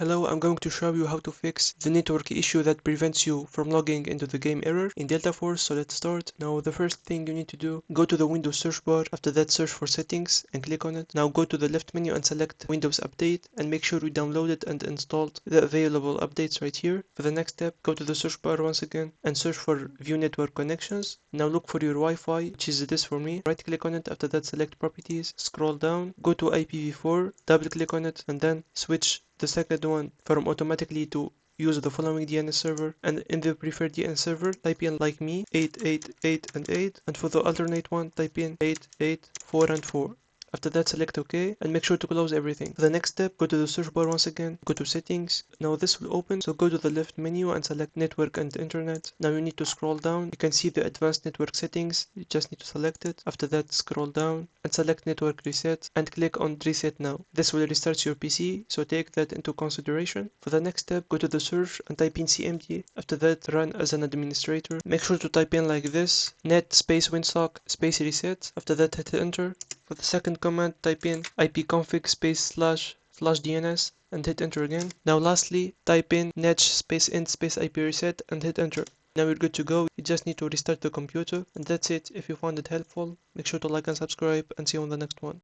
Hello, I'm going to show you how to fix the network issue that prevents you from logging into the game error in Delta Force. So let's start. Now the first thing you need to do, go to the Windows search bar. After that, search for settings and click on it. Now go to the left menu and select Windows Update and make sure you downloaded and installed the available updates right here. For the next step, go to the search bar once again and search for View Network Connections. Now look for your Wi-Fi, which is this for me. Right click on it. After that, select Properties, scroll down, go to IPv4, double click on it, and then switch the second one from automatically to use the following DNS server, and in the preferred DNS server type in like me 888 and 8, and for the alternate one type in 884 and 4. After that, select OK and make sure to close everything. For the next step, go to the search bar once again, go to settings. Now this will open, so go to the left menu and select network and internet. Now you need to scroll down. You can see the advanced network settings. You just need to select it. After that, scroll down and select network reset and click on reset now. This will restart your PC, so take that into consideration. For the next step, go to the search and type in cmd. After that, run as an administrator. Make sure to type in like this, net space winsock space reset. After that, hit enter. For the second command, type in ipconfig space / DNS and hit enter again. Now lastly, type in netsh space int space IP reset and hit enter. Now you're good to go. You just need to restart the computer, and that's it. If you found it helpful, make sure to like and subscribe, and see you on the next one.